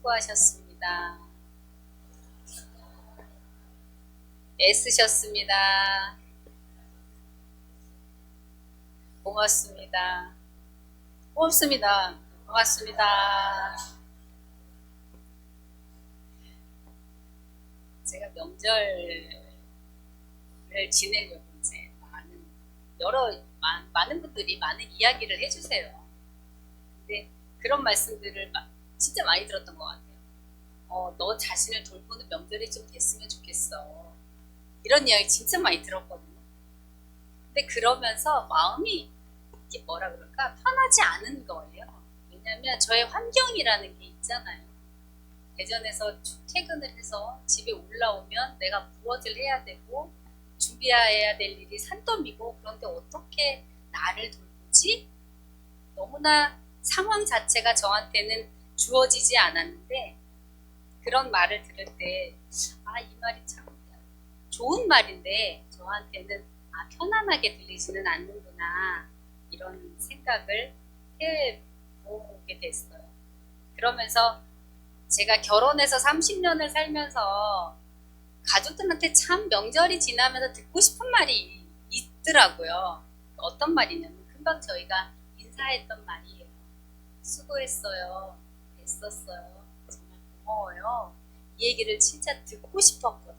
수고하셨습니다. 애쓰셨습니다. 고맙습니다. 고맙습니다. 고맙습니다. 제가 명절을 지내려고 이제 많은 분들이 많은 이야기를 해주세요. 근데 그런 말씀들을 진짜 많이 들었던 것 같아요. 너 자신을 돌보는 명절이 좀 됐으면 좋겠어. 이런 이야기 진짜 많이 들었거든요. 근데 그러면서 마음이 이게 뭐라 그럴까? 편하지 않은 거예요. 왜냐면 저의 환경이라는 게 있잖아요. 대전에서 퇴근을 해서 집에 올라오면 내가 무엇을 해야 되고 준비해야 될 일이 산더미고, 그런데 어떻게 나를 돌보지? 너무나 상황 자체가 저한테는 주어지지 않았는데, 그런 말을 들을 때 이 말이 참 좋은 말인데 저한테는 편안하게 들리지는 않는구나, 이런 생각을 해보게 됐어요. 그러면서 제가 결혼해서 30년을 살면서 가족들한테 참 명절이 지나면서 듣고 싶은 말이 있더라고요. 어떤 말이냐면 금방 저희가 인사했던 말이에요. 수고했어요. 애썼어요. 정말 고마워요. 이 얘기를 진짜 듣고 싶었거든요.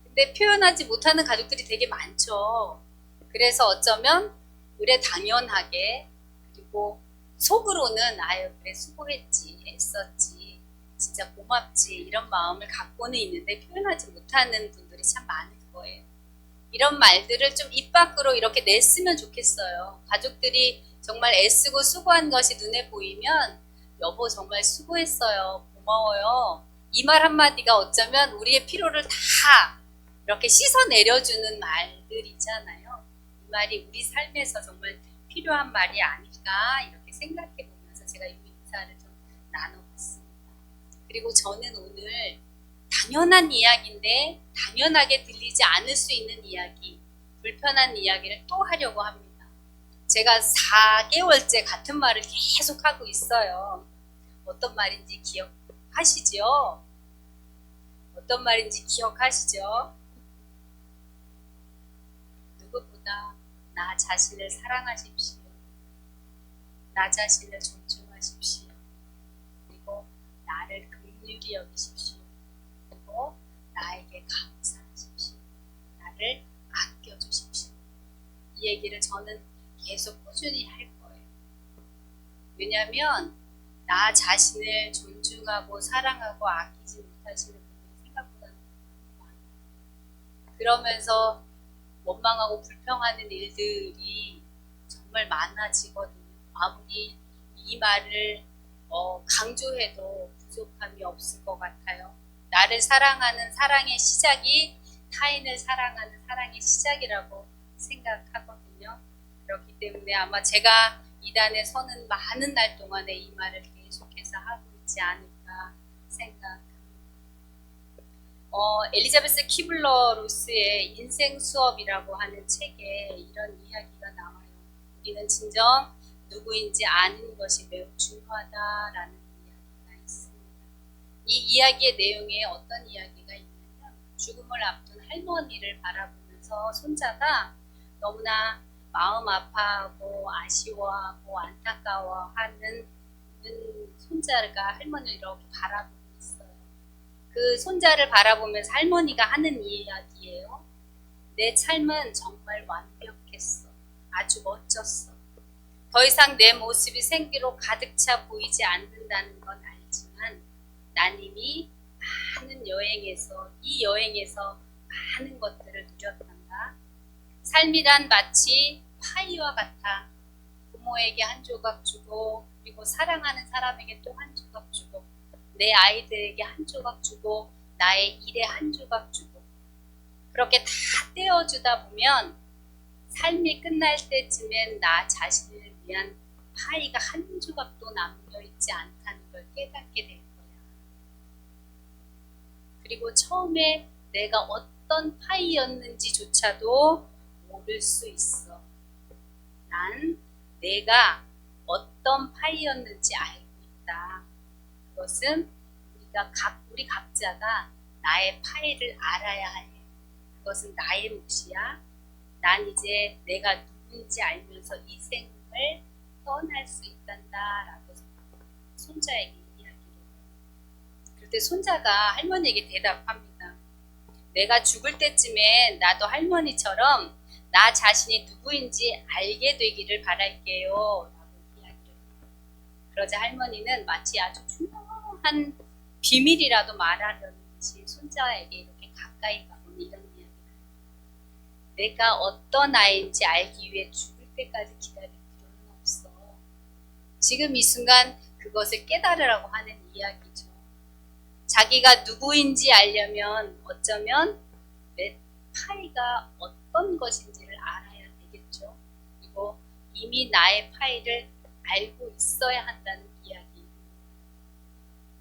근데 표현하지 못하는 가족들이 되게 많죠. 그래서 어쩌면 그래 당연하게, 그리고 속으로는 아유 그래 수고했지, 애썼지, 진짜 고맙지, 이런 마음을 갖고는 있는데 표현하지 못하는 분들이 참 많을 거예요. 이런 말들을 좀 입 밖으로 이렇게 냈으면 좋겠어요. 가족들이 정말 애쓰고 수고한 것이 눈에 보이면 여보 정말 수고했어요, 고마워요, 이 말 한마디가 어쩌면 우리의 피로를 다 이렇게 씻어내려주는 말들이잖아요. 이 말이 우리 삶에서 정말 필요한 말이 아닐까, 이렇게 생각해 보면서 제가 이 인사를 좀 나눠봤습니다. 그리고 저는 오늘 당연한 이야기인데 당연하게 들리지 않을 수 있는 이야기, 불편한 이야기를 또 하려고 합니다. 제가 4개월째 같은 말을 계속 하고 있어요. 어떤 말인지 기억하시죠? 어떤 말인지 기억하시죠? 누구보다 나 자신을 사랑하십시오. 나 자신을 존중하십시오. 그리고 나를 긍휼히 여기십시오. 그리고 나에게 감사하십시오. 나를 아껴주십시오. 이 얘기를 저는 계속 꾸준히 할 거예요. 왜냐하면 나 자신을 존중하고 사랑하고 아끼지 못하시는 분이 생각보다 많아요. 그러면서 원망하고 불평하는 일들이 정말 많아지거든요. 아무리 이 말을 강조해도 부족함이 없을 것 같아요. 나를 사랑하는 사랑의 시작이 타인을 사랑하는 사랑의 시작이라고 생각하거든요. 그렇기 때문에 아마 제가 이단에 서는 많은 날 동안에 이 말을 계속해서 하고 있지 않을까 생각합니다. 엘리자베스 키블러 로스의 인생 수업이라고 하는 책에 이런 이야기가 나와요. 우리는 진정 누구인지 아는 것이 매우 중요하다라는 이야기가 있습니다. 이 이야기의 내용에 어떤 이야기가 있냐면, 죽음을 앞둔 할머니를 바라보면서 손자가 너무나 마음 아파하고 아쉬워하고 안타까워하는 손자가 할머니를 이렇게 바라보고 있어요. 그 손자를 바라보면서 할머니가 하는 이야기예요. 내 삶은 정말 완벽했어. 아주 멋졌어. 더 이상 내 모습이 생기로 가득 차 보이지 않는다는 건 알지만 난 이미 이 여행에서 많은 것들을 누렸단다. 삶이란 마치 파이와 같아. 부모에게 한 조각 주고, 그리고 사랑하는 사람에게 또 한 조각 주고, 내 아이들에게 한 조각 주고, 나의 일에 한 조각 주고, 그렇게 다 떼어주다 보면 삶이 끝날 때쯤엔 나 자신을 위한 파이가 한 조각도 남겨있지 않다는 걸 깨닫게 될 거야. 그리고 처음에 내가 어떤 파이였는지조차도 모를 수 있어. 난 내가 어떤 파이였는지 알고 있다. 그것은 그러니까 우리 각자가 나의 파일을 알아야 해. 그것은 나의 몫이야. 난 이제 내가 누군지 알면서 이 생을 떠날 수 있단다 라고 손자에게 이야기를 해요. 그럴 때 손자가 할머니에게 대답합니다. 내가 죽을 때쯤에 나도 할머니처럼 나 자신이 누구인지 알게 되기를 바랄게요 라고 이야기를 해요. 그러자 할머니는 마치 아주 중요한 비밀이라도 말하려는지 손자에게 이렇게 가까이 가고 이런 이야기를 해요. 내가 어떤 아이인지 알기 위해 죽을 때까지 기다릴 필요는 없어. 지금 이 순간 그것을 깨달으라고 하는 이야기죠. 자기가 누구인지 알려면 어쩌면 내 파이가 어떤 것인지를 알아야 되겠죠. 그리고 이미 나의 파이를 알고 있어야 한다는 이야기.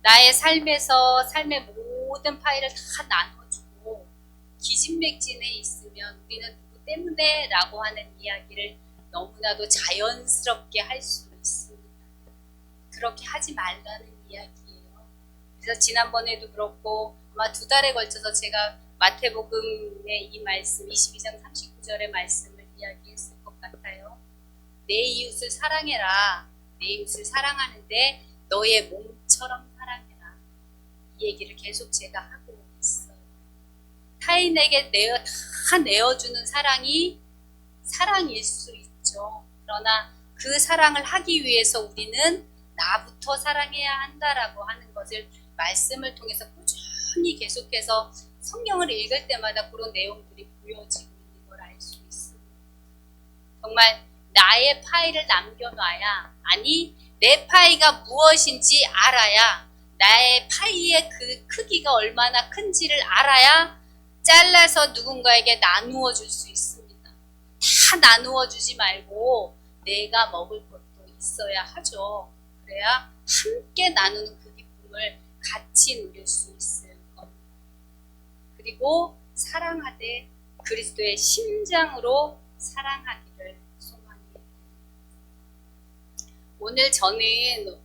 나의 삶에서 삶의 모든 파이를 다 나눠주고 기진맥진에 있으면 우리는 누구 때문에 라고 하는 이야기를 너무나도 자연스럽게 할 수 있습니다. 그렇게 하지 말라는 이야기예요. 그래서 지난번에도 그렇고 아마 2달에 걸쳐서 제가 마태복음의 이 말씀 22장 39절의 말씀을 이야기했을 것 같아요. 내 이웃을 사랑해라. 내 이웃을 사랑하는데 너의 몸처럼 사랑해라. 이 얘기를 계속 제가 하고 있어요. 타인에게 다 내어주는 사랑이 사랑일 수 있죠. 그러나 그 사랑을 하기 위해서 우리는 나부터 사랑해야 한다라고 하는 것을 말씀을 통해서 꾸준히 계속해서 성경을 읽을 때마다 그런 내용들이 보여지고 있는 걸 알 수 있습니다. 정말 나의 파일을 남겨놔야, 아니 내 파이가 무엇인지 알아야, 나의 파이의 그 크기가 얼마나 큰지를 알아야 잘라서 누군가에게 나누어 줄 수 있습니다. 다 나누어 주지 말고 내가 먹을 것도 있어야 하죠. 그래야 함께 나누는 그 기쁨을 같이 누릴 수 있을 겁니다. 그리고 사랑하되 그리스도의 심장으로 사랑하기를 소망해요. 오늘 저는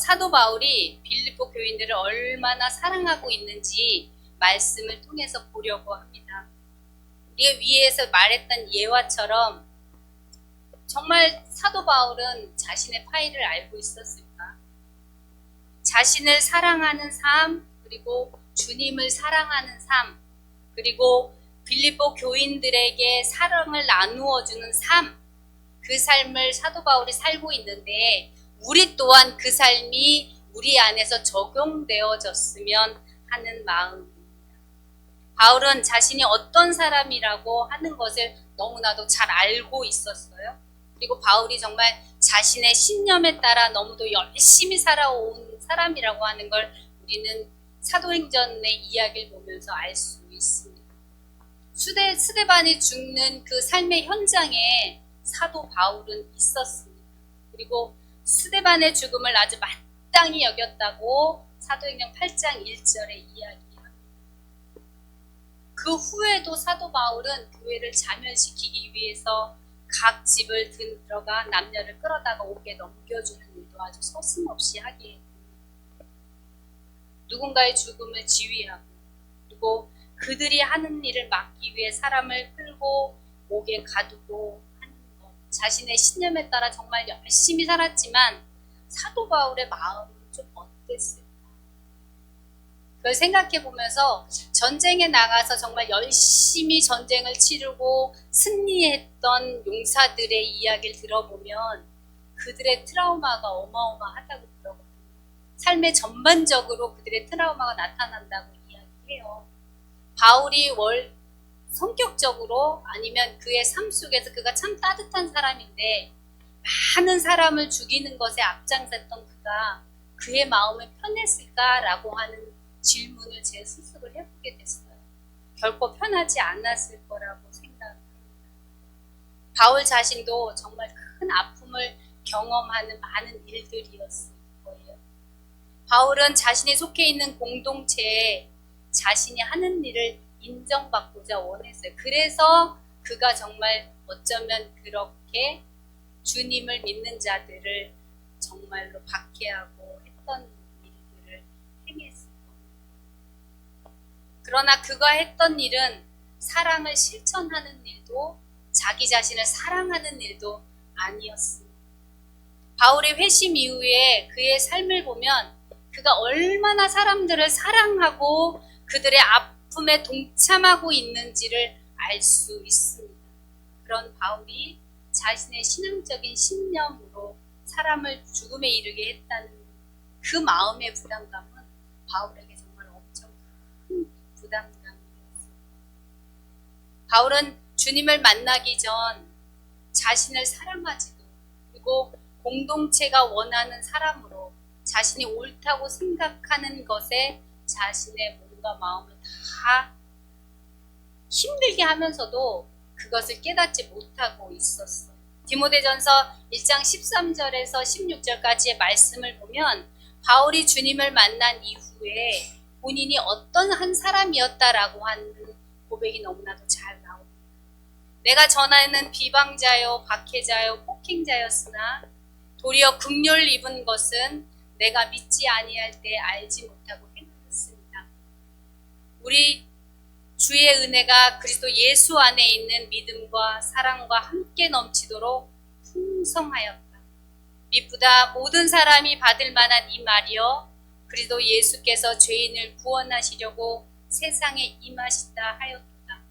사도 바울이 빌립보 교인들을 얼마나 사랑하고 있는지 말씀을 통해서 보려고 합니다. 우리가 위에서 말했던 예화처럼 정말 사도 바울은 자신의 파일을 알고 있었을까? 자신을 사랑하는 삶, 그리고 주님을 사랑하는 삶, 그리고 빌립보 교인들에게 사랑을 나누어 주는 삶, 그 삶을 사도 바울이 살고 있는데 우리 또한 그 삶이 우리 안에서 적용되어졌으면 하는 마음입니다. 바울은 자신이 어떤 사람이라고 하는 것을 너무나도 잘 알고 있었어요. 그리고 바울이 정말 자신의 신념에 따라 너무도 열심히 살아온 사람이라고 하는 걸 우리는 사도행전의 이야기를 보면서 알 수 있습니다. 스데반이 죽는 그 삶의 현장에 사도 바울은 있었습니다. 그리고 스데반의 죽음을 아주 마땅히 여겼다고 사도행전 8장 1절에 이야기합니다. 그 후에도 사도 바울은 교회를 자멸시키기 위해서 각 집을 들어가 남녀를 끌어다가 옥에 넘겨주는 일도 아주 서슴없이 하게 됩니다. 누군가의 죽음을 지휘하고, 그리고 그들이 하는 일을 막기 위해 사람을 끌고 옥에 가두고 하는 것, 자신의 신념에 따라 정말 열심히 살았지만 사도 바울의 마음은 좀 어땠을까? 그걸 생각해 보면서 전쟁에 나가서 정말 열심히 전쟁을 치르고 승리했던 용사들의 이야기를 들어보면 그들의 트라우마가 어마어마하다고 들었거든요. 삶의 전반적으로 그들의 트라우마가 나타난다고 이야기해요. 바울이 성격적으로 아니면 그의 삶 속에서 그가 참 따뜻한 사람인데 많은 사람을 죽이는 것에 앞장섰던 그가 그의 마음을 편했을까라고 하는 질문을 제 스스로 해보게 됐어요. 결코 편하지 않았을 거라고 생각합니다. 바울 자신도 정말 큰 아픔을 경험하는 많은 일들이었을 거예요. 바울은 자신이 속해 있는 공동체에 자신이 하는 일을 인정받고자 원했어요. 그래서 그가 정말 어쩌면 그렇게 주님을 믿는 자들을 정말로 박해하고 했던 일들을 행했습니다. 그러나 그가 했던 일은 사랑을 실천하는 일도 자기 자신을 사랑하는 일도 아니었습니다. 바울의 회심 이후에 그의 삶을 보면 그가 얼마나 사람들을 사랑하고 그들의 아픔에 동참하고 있는지를 알 수 있습니다. 그런 바울이 자신의 신앙적인 신념으로 사람을 죽음에 이르게 했다는 그 마음의 부담감은 바울에게 정말 엄청 큰 부담감이었습니다. 바울은 주님을 만나기 전 자신을 사랑하지도 그리고 공동체가 원하는 사람으로 자신이 옳다고 생각하는 것에 자신의 몸과 마음을 다 힘들게 하면서도 그것을 깨닫지 못하고 있었어요. 디모데전서 1장 13절에서 16절까지의 말씀을 보면 바울이 주님을 만난 이후에 본인이 어떤 한 사람이었다라고 하는 고백이 너무나도 잘 나옵니다. 내가 전하는 비방자요, 박해자요, 폭행자였으나 도리어 긍휼 입은 것은 내가 믿지 아니할 때 알지 못하고 행하였습니다. 우리 주의 은혜가 그리스도 예수 안에 있는 믿음과 사랑과 함께 넘치도록 풍성하였다. 미쁘다 모든 사람이 받을 만한 이 말이여 그리스도 예수께서 죄인을 구원하시려고 세상에 임하시다 하였도다.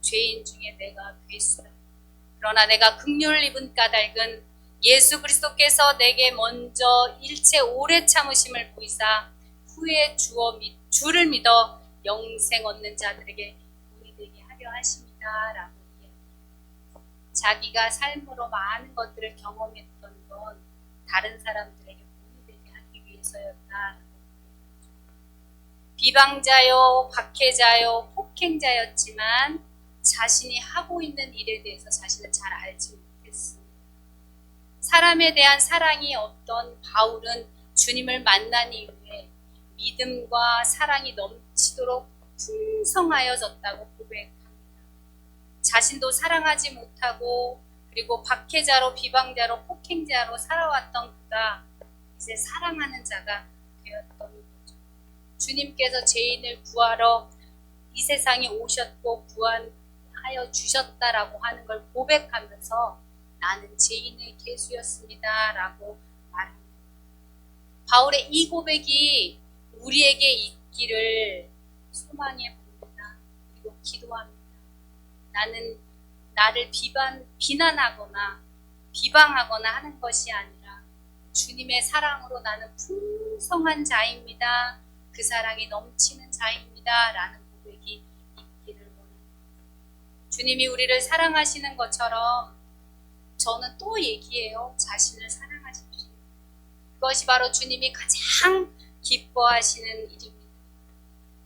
죄인 중에 내가 괴수다. 그러나 내가 긍휼을 입은 까닭은 예수 그리스도께서 내게 먼저 일체 오래 참으심을 보이사 후에 주를 믿어 영생 얻는 자들에게 본이 되게 하려 하십니다. 라고 이야기해요. 자기가 삶으로 많은 것들을 경험했던 건 다른 사람들에게 본이 되게 하기 위해서였다. 비방자요, 박해자요, 폭행자였지만 자신이 하고 있는 일에 대해서 자신을 잘 알지 못했습니다. 사람에 대한 사랑이 없던 바울은 주님을 만난 이후에 믿음과 사랑이 넘치도록 풍성하여졌다고 고백합니다. 자신도 사랑하지 못하고 그리고 박해자로 비방자로 폭행자로 살아왔던 그가 이제 사랑하는 자가 되었던 거죠. 주님께서 죄인을 구하러 이 세상에 오셨고 구원하여 주셨다라고 하는 걸 고백하면서 나는 죄인의 개수였습니다 라고 말합니다. 바울의 이 고백이 우리에게 있기를 소망해 봅니다. 그리고 기도합니다. 나는 나를 비난하거나 비방하거나 하는 것이 아니라 주님의 사랑으로 나는 풍성한 자입니다. 그 사랑이 넘치는 자입니다. 라는 고백이 있기를 원합니다. 주님이 우리를 사랑하시는 것처럼 저는 또 얘기해요. 자신을 사랑하십시오. 그것이 바로 주님이 가장 기뻐하시는 일입니다.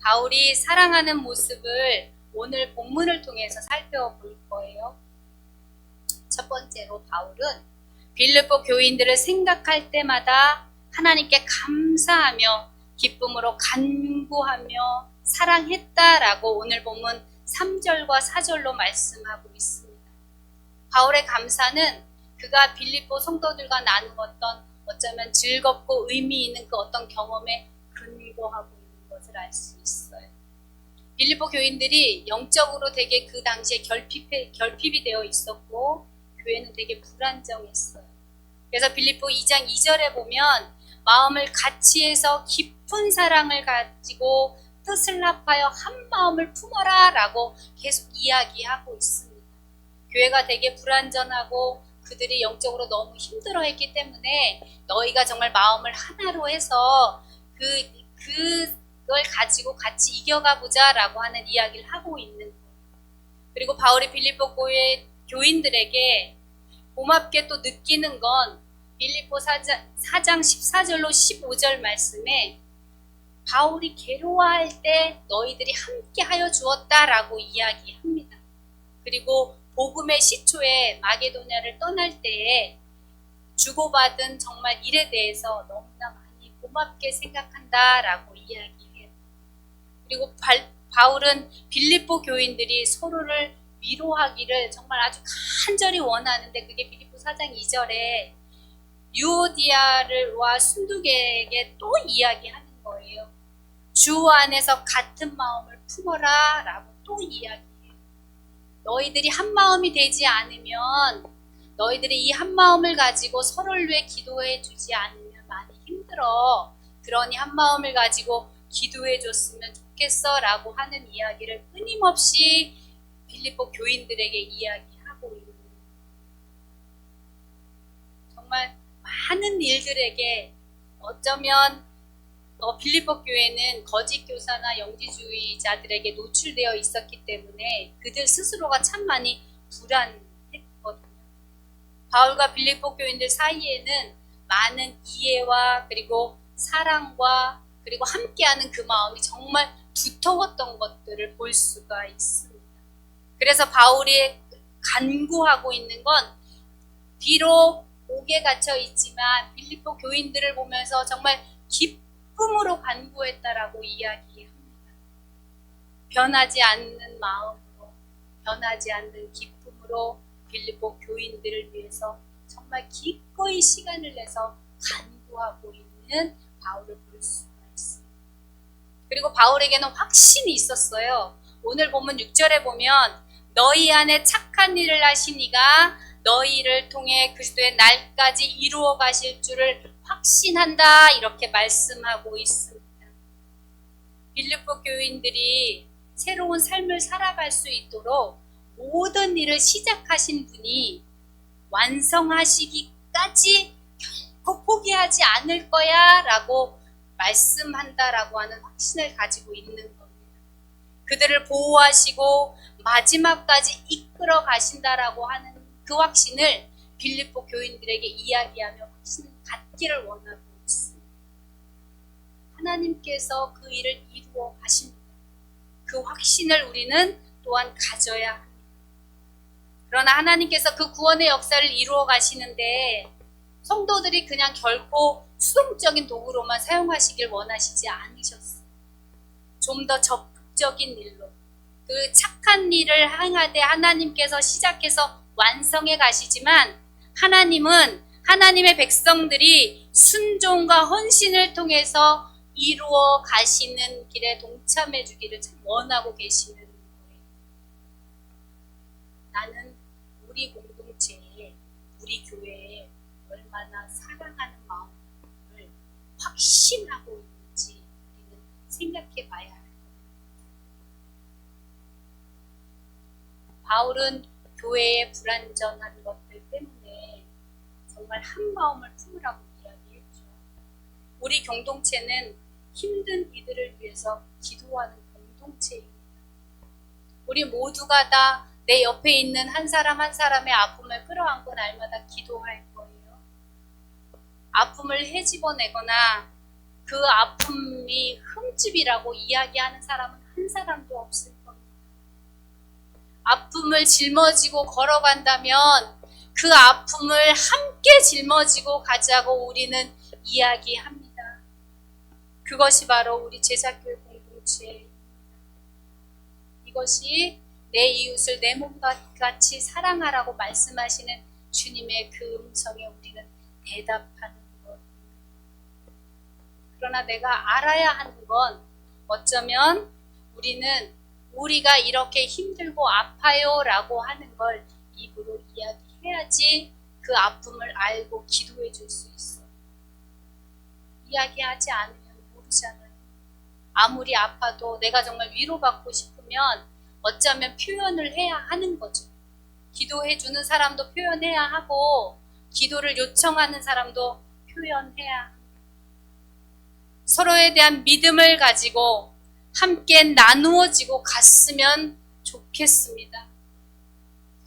바울이 사랑하는 모습을 오늘 본문을 통해서 살펴볼 거예요. 첫 번째로 바울은 빌립보 교인들을 생각할 때마다 하나님께 감사하며 기쁨으로 간구하며 사랑했다라고 오늘 본문 3절과 4절로 말씀하고 있습니다. 바울의 감사는 그가 빌립보 성도들과 나누었던 어쩌면 즐겁고 의미 있는 그 어떤 경험에 근거하고 있는 것을 알 수 있어요. 빌립보 교인들이 영적으로 되게 그 당시에 결핍이 되어 있었고 교회는 되게 불안정했어요. 그래서 빌립보 2장 2절에 보면 마음을 같이 해서 깊은 사랑을 가지고 뜻을 합하여 한 마음을 품어라 라고 계속 이야기하고 있습니다. 교회가 되게 불안전하고 그들이 영적으로 너무 힘들어했기 때문에 너희가 정말 마음을 하나로 해서 그걸 가지고 같이 이겨가 보자 라고 하는 이야기를 하고 있는 거예요. 그리고 바울이 빌립보 교회 교인들에게 고맙게 또 느끼는 건 빌립보 4장 14절로 15절 말씀에 바울이 괴로워할 때 너희들이 함께 하여 주었다라고 이야기합니다. 그리고 복음의 시초에 마게도냐를 떠날 때에 주고받은 정말 일에 대해서 너무나 많이 고맙게 생각한다라고 이야기해요. 그리고 바울은 빌립보 교인들이 서로를 위로하기를 정말 아주 간절히 원하는데 그게 빌립보 4장 2절에 유오디아와 순두계에게 또 이야기하는 거예요. 주 안에서 같은 마음을 품어라 라고 또 이야기해요. 너희들이 한 마음이 되지 않으면, 너희들이 이 한 마음을 가지고 서로를 위해 기도해 주지 않으면 많이 힘들어. 그러니 한 마음을 가지고 기도해 줬으면 좋겠어 라고 하는 이야기를 끊임없이 빌립보 교인들에게 이야기하고 있는, 정말 많은 일들에게 어쩌면 빌립보 교회는 거짓 교사나 영지주의자들에게 노출되어 있었기 때문에 그들 스스로가 참 많이 불안했거든요. 바울과 빌립보 교인들 사이에는 많은 이해와 그리고 사랑과 그리고 함께하는 그 마음이 정말 두터웠던 것들을 볼 수가 있습니다. 그래서 바울이 간구하고 있는 건, 비록 옥에 갇혀 있지만 빌립보 교인들을 보면서 정말 기쁨으로 간구했다라고 이야기합니다. 변하지 않는 마음으로, 변하지 않는 기쁨으로 빌립보 교인들을 위해서 정말 기꺼이 시간을 내서 간구하고 있는 바울을 볼 수가 있습니다. 그리고 바울에게는 확신이 있었어요. 오늘 보면 6절에 보면 너희 안에 착한 일을 하신 이가 너희를 통해 그리스도의 날까지 이루어 가실 줄을 확신한다, 이렇게 말씀하고 있습니다. 빌립보 교인들이 새로운 삶을 살아갈 수 있도록 모든 일을 시작하신 분이 완성하시기까지 결코 포기하지 않을 거야 라고 말씀한다라고 하는 확신을 가지고 있는 겁니다. 그들을 보호하시고 마지막까지 이끌어 가신다라고 하는 그 확신을 빌립보 교인들에게 이야기하며 확신을 갖기를 원하고 있습니다. 하나님께서 그 일을 이루어 가십니다. 그 확신을 우리는 또한 가져야 합니다. 그러나 하나님께서 그 구원의 역사를 이루어 가시는데 성도들이 그냥 결코 수동적인 도구로만 사용하시길 원하시지 않으셨어요. 좀 더 적극적인 일로, 그 착한 일을 행하되 하나님께서 시작해서 완성해 가시지만, 하나님은 하나님의 백성들이 순종과 헌신을 통해서 이루어 가시는 길에 동참해 주기를 참 원하고 계시는 거예요. 나는 우리 공동체에, 우리 교회에 얼마나 사랑하는 마음을 확신하고 있는지 우리는 생각해 봐야 할 겁니다. 바울은 교회의 불완전한 것들 때문에 정말 한 마음을 품으라고 이야기했죠. 우리 공동체는 힘든 이들을 위해서 기도하는 공동체입니다. 우리 모두가 다 내 옆에 있는 한 사람 한 사람의 아픔을 끌어안고 날마다 기도할 거예요. 아픔을 헤집어내거나 그 아픔이 흠집이라고 이야기하는 사람은 한 사람도 없을 겁니다. 아픔을 짊어지고 걸어간다면 그 아픔을 함께 짊어지고 가자고 우리는 이야기합니다. 그것이 바로 우리 제자교회 공동체입니다. 이것이 내 이웃을 내 몸과 같이 사랑하라고 말씀하시는 주님의 그 음성에 우리는 대답하는 것. 그러나 내가 알아야 하는 건, 어쩌면 우리는 우리가 이렇게 힘들고 아파요 라고 하는 걸 입으로 이야기해야지 그 아픔을 알고 기도해 줄 수 있어. 이야기하지 않으면 모르잖아요. 아무리 아파도 내가 정말 위로받고 싶으면 어쩌면 표현을 해야 하는 거죠. 기도해 주는 사람도 표현해야 하고 기도를 요청하는 사람도 표현해야 합니다. 서로에 대한 믿음을 가지고 함께 나누어지고 갔으면 좋겠습니다.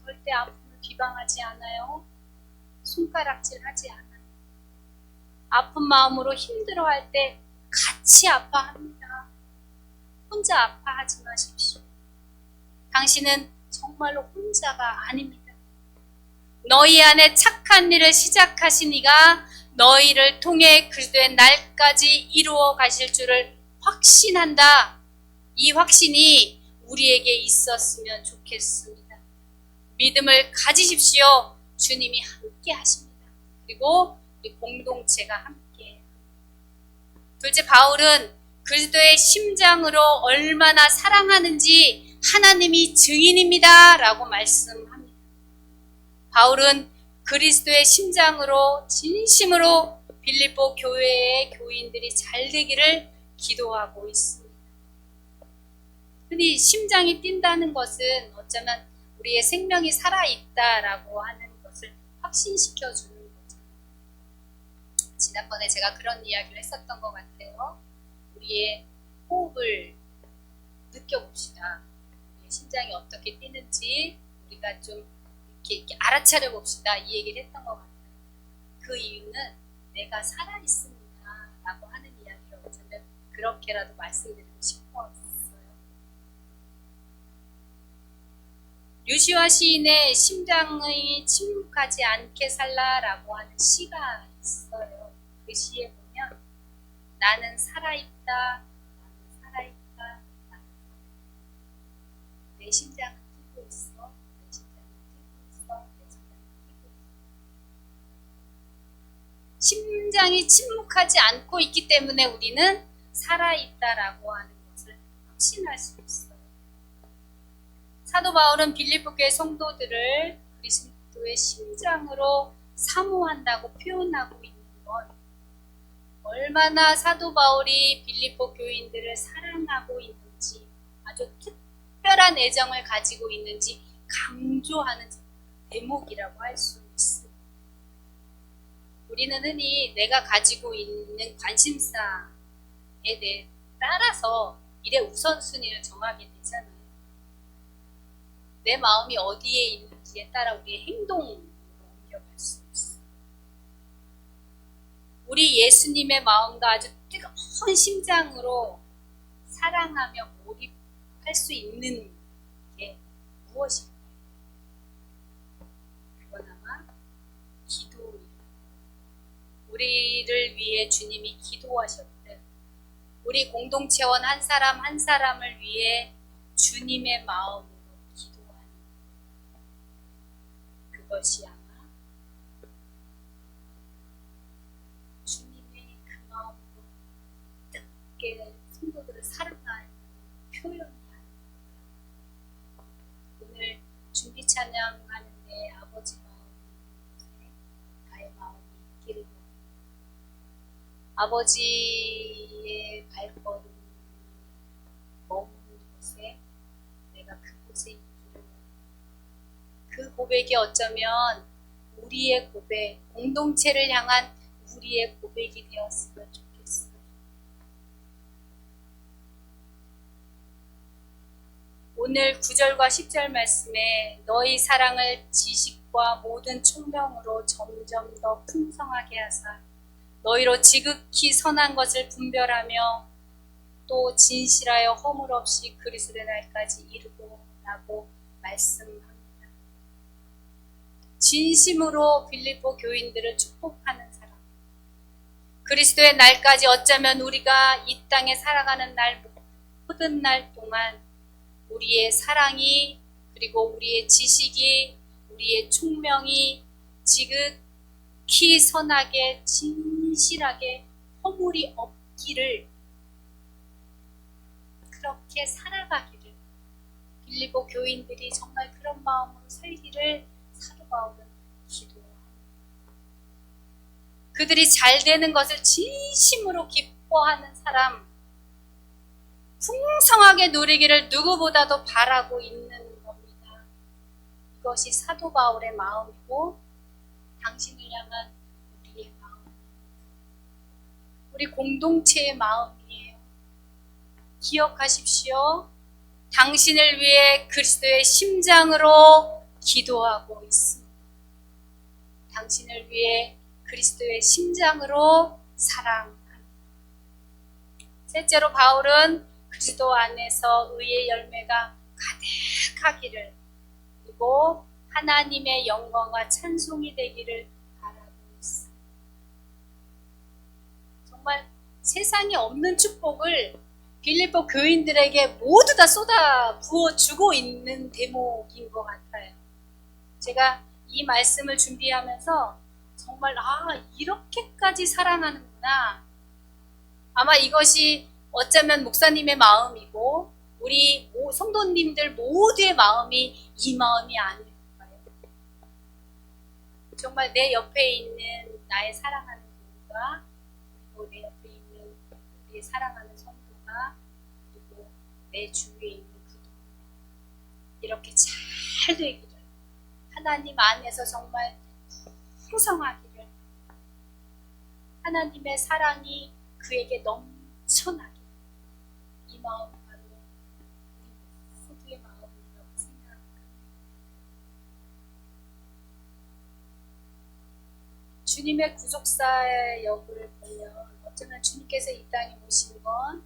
절대 아픔을 비방하지 않아요. 손가락질하지 않아요. 아픈 마음으로 힘들어할 때 같이 아파합니다. 혼자 아파하지 마십시오. 당신은 정말로 혼자가 아닙니다. 너희 안에 착한 일을 시작하신 이가 너희를 통해 그리스도의 날까지 이루어 가실 줄을 확신한다. 이 확신이 우리에게 있었으면 좋겠습니다. 믿음을 가지십시오. 주님이 함께 하십니다. 그리고 우리 공동체가 함께. 둘째, 바울은 그리스도의 심장으로 얼마나 사랑하는지 하나님이 증인입니다 라고 말씀합니다. 바울은 그리스도의 심장으로 진심으로 빌립보 교회의 교인들이 잘 되기를 기도하고 있습니다. 흔히 심장이 뛴다는 것은 어쩌면 우리의 생명이 살아있다라고 하는 것을 확신시켜 주는 거죠. 지난번에 제가 그런 이야기를 했었던 것 같아요. 우리의 호흡을 느껴봅시다. 우리의 심장이 어떻게 뛰는지 우리가 좀 이렇게 알아차려 봅시다. 이 얘기를 했던 것 같아요. 그 이유는 내가 살아있습니다 라고 하는 이야기를 어쩌면 그렇게라도 말씀드리고 싶었어요. 류시화 시인의 심장이 침묵하지 않게 살라라고 하는 시가 있어요. 그 시에 보면 나는 살아있다, 나는 살아있다, 나는 내 심장은 뛰고 있어, 내 심장은 뛰고 있어, 내 심장은 뛰고 있어. 심장이 침묵하지 않고 있기 때문에 우리는 살아있다라고 하는 것을 확신할 수 있어요. 사도 바울은 빌립보 교회 성도들을 그리스도의 심장으로 사모한다고 표현하고 있는 건 얼마나 사도 바울이 빌립보 교인들을 사랑하고 있는지, 아주 특별한 애정을 가지고 있는지 강조하는 대목이라고 할 수 있습니다. 우리는 흔히 내가 가지고 있는 관심사에 대해 따라서 일의 우선순위를 정하게 되잖아요. 내 마음이 어디에 있는지에 따라 우리의 행동으로 옮겨갈 수 있어요. 우리 예수님의 마음과 아주 뜨거운 심장으로 사랑하며 몰입할 수 있는 게 무엇일까요? 그건 아마 기도예요. 우리를 위해 주님이 기도하셨듯 우리 공동체원 한 사람 한 사람을 위해 주님의 마음으로 기도하는 그것이 아마 주님의 그 마음으로 뜨겁게 성도들을 사랑하는 표현이 아닐까. 오늘 준비 찬양하는데 아버지 마음이 나의 마음이 있기를 원해. 아버지의 발걸음이 머무는 곳에 내가 그곳에 있기를 원해. 그 고백이 어쩌면 우리의 고백, 공동체를 향한 우리의 고백이 되었으면 좋겠어요. 오늘 9절과 10절 말씀에 너희 사랑을 지식과 모든 총명으로 점점 더 풍성하게 하사 너희로 지극히 선한 것을 분별하며 또 진실하여 허물 없이 그리스도의 날까지 이르고 라고 말씀합니다. 진심으로 빌립보 교인들을 축복하는 사람, 그리스도의 날까지 어쩌면 우리가 이 땅에 살아가는 날 모든 날 동안 우리의 사랑이 그리고 우리의 지식이 우리의 총명이 지극히 선하게 진실하게 허물이 없기를 그렇게 살아가기를 빌립보 교인들이 정말 그런 마음으로 살기를 사도 바울은 기도합니다. 그들이 잘 되는 것을 진심으로 기뻐하는 사람, 풍성하게 누리기를 누구보다도 바라고 있는 겁니다. 이것이 사도 바울의 마음이고 당신을 향한 우리의 마음, 우리 공동체의 마음이에요. 기억하십시오. 당신을 위해 그리스도의 심장으로 기도하고 있습니다. 당신을 위해 그리스도의 심장으로 사랑합니다. 셋째로 바울은 그리스도 안에서 의의 열매가 가득하기를 그리고 하나님의 영광과 찬송이 되기를 바라고 있습니다. 정말 세상에 없는 축복을 빌립보 교인들에게 모두 다 쏟아 부어주고 있는 대목인 것 같아요. 제가 이 말씀을 준비하면서 정말 이렇게까지 사랑하는구나. 아마 이것이 어쩌면 목사님의 마음이고 우리 성도님들 모두의 마음이 이 마음이 아닐까요? 정말 내 옆에 있는 나의 사랑하는 교우가, 그리고 내 옆에 있는 우리 사랑하는 성도가, 그리고 내 주위에 있는 그들, 이렇게 잘 되기를, 하나님 안에서 정말 풍성하기를, 하나님의 사랑이 그에게 넘쳐나기를, 이 마음 바로 우리 모두의 마음이라고 생각합니다. 주님의 구속사의 역을 보면 어쩌면 주님께서 이 땅에 오신 건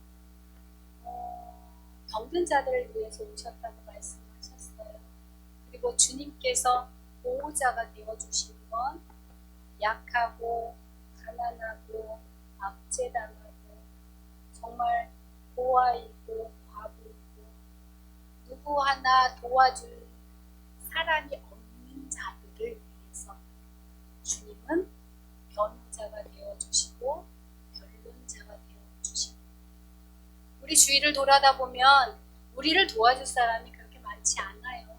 병든 자들을 위해서 오셨다고 말씀하셨어요. 그리고 주님께서 보호자가 되어주신 건 약하고 가난하고 압제당하고 정말 고아이고 과부이고 누구 하나 도와줄 사람이 없는 자들을 위해서 주님은 변호자가 되어주시고 변론자가 되어주시고, 우리 주위를 돌아다 보면 우리를 도와줄 사람이 그렇게 많지 않아요.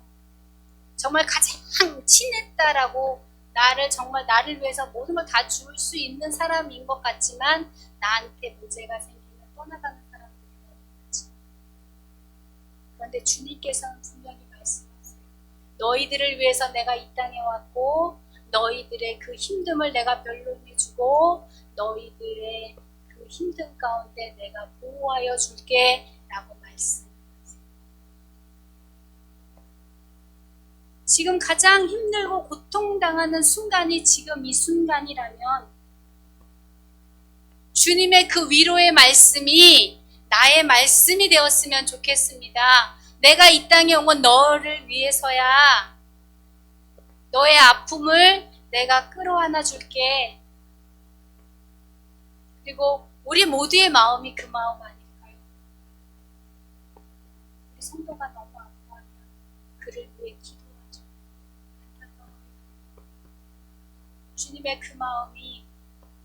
정말 가장 친했다라고 정말 나를 위해서 모든 걸 다 줄 수 있는 사람인 것 같지만 나한테 문제가 생기면 떠나가는 사람들이 너무 많지. 그런데 주님께서는 분명히 말씀하세요. 너희들을 위해서 내가 이 땅에 왔고 너희들의 그 힘듦을 내가 변론해주고 너희들의 그 힘든 가운데 내가 보호하여 줄게 라고 말씀하세요. 지금 가장 힘들고 고통당하는 순간이 지금 이 순간이라면 주님의 그 위로의 말씀이 나의 말씀이 되었으면 좋겠습니다. 내가 이 땅에 온 건 너를 위해서야. 너의 아픔을 내가 끌어안아 줄게. 그리고 우리 모두의 마음이 그 마음 아닐까요? 우리 성도가 너무 아파하면 그를 위해 기도하죠. 주님의 그 마음이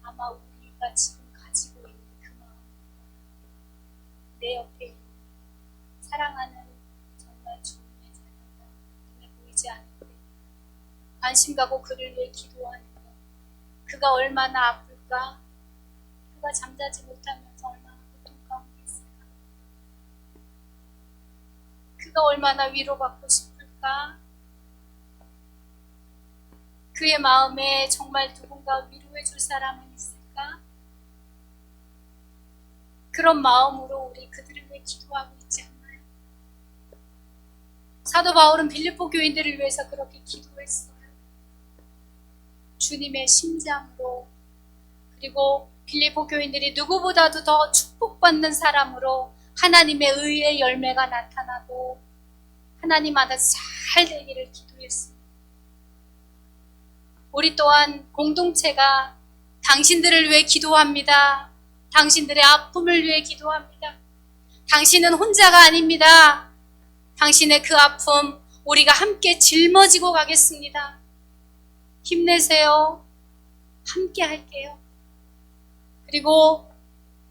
아마 우리가 지금 가지고 있는 그 마음입니다. 내 옆에 있는 사랑하는 정말 주님의 자녀가 눈에 보이지 않는데 관심 가고 그를 위해 기도하는 것, 그가 얼마나 아플까? 그가 잠자지 못하면서 얼마나 고통 가운데 있을까? 그가 얼마나 위로받고 싶을까? 그의 마음에 정말 누군가 위로해 줄 사람은 있을까? 그런 마음으로 우리 그들을 위해 기도하고 있지 않나요? 사도 바울은 빌립보 교인들을 위해서 그렇게 기도했어요. 주님의 심장으로, 그리고 빌립보 교인들이 누구보다도 더 축복받는 사람으로 하나님의 의의 열매가 나타나고 하나님 안에서 잘 되기를 기도했습니다. 우리 또한 공동체가 당신들을 위해 기도합니다. 당신들의 아픔을 위해 기도합니다. 당신은 혼자가 아닙니다. 당신의 그 아픔 우리가 함께 짊어지고 가겠습니다. 힘내세요. 함께 할게요. 그리고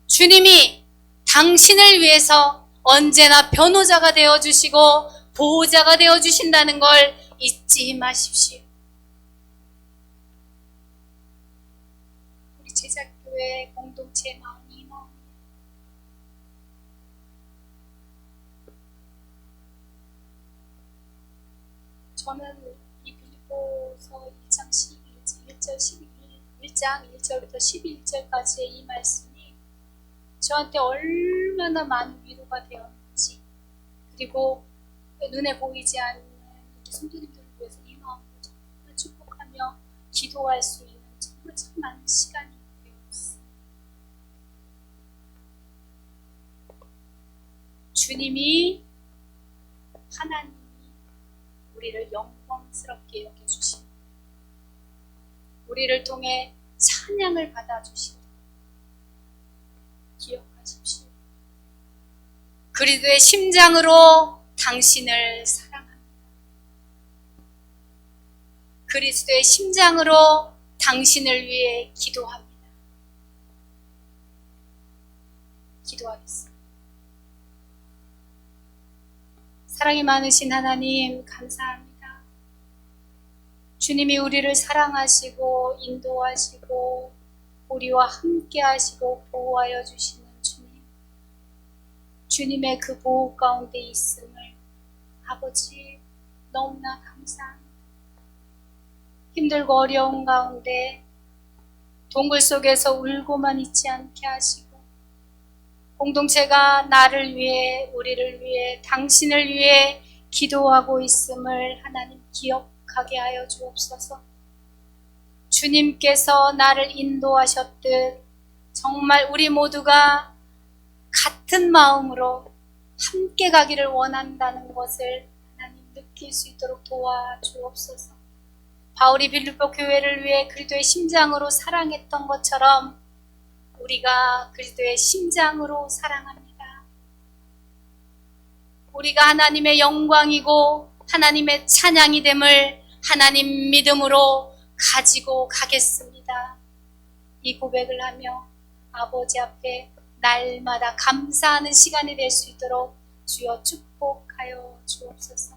주님이 당신을 위해서 언제나 변호자가 되어주시고 보호자가 되어주신다는 걸 잊지 마십시오. 우리 제자교회 공동체의 마음이 이 마음이에요. 저는 이 빌립보서 2장 1절부터 11절까지의 이 말씀이 저한테 얼마나 많은 위로가 되었는지, 그리고 눈에 보이지 않는 우리 성도님들을 위해서 이 마음으로 정말 축복하며 기도할 수 있는 정말 참 많은 시간이 되었습니다. 주님이, 하나님이 우리를 영광스럽게 여겨주십니다. 우리를 통해 찬양을 받아주시고 기억하십시오. 그리스도의 심장으로 당신을 사랑합니다. 그리스도의 심장으로 당신을 위해 기도합니다. 기도하겠습니다. 사랑이 많으신 하나님 감사합니다. 주님이 우리를 사랑하시고 인도하시고 우리와 함께 하시고 보호하여 주시는 주님, 주님의 그 보호 가운데 있음을 아버지 너무나 감사합니다. 힘들고 어려운 가운데 동굴 속에서 울고만 있지 않게 하시고 공동체가 나를 위해 우리를 위해 당신을 위해 기도하고 있음을 하나님 기억하게 하여 주옵소서. 주님께서 나를 인도하셨듯 정말 우리 모두가 같은 마음으로 함께 가기를 원한다는 것을 하나님 느낄 수 있도록 도와주옵소서. 바울이 빌립보 교회를 위해 그리스도의 심장으로 사랑했던 것처럼 우리가 그리스도의 심장으로 사랑합니다. 우리가 하나님의 영광이고 하나님의 찬양이 됨을 하나님 믿음으로 가지고 가겠습니다. 이 고백을 하며 아버지 앞에 날마다 감사하는 시간이 될 수 있도록 주여 축복하여 주옵소서.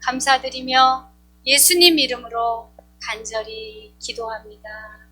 감사드리며 예수님 이름으로 간절히 기도합니다.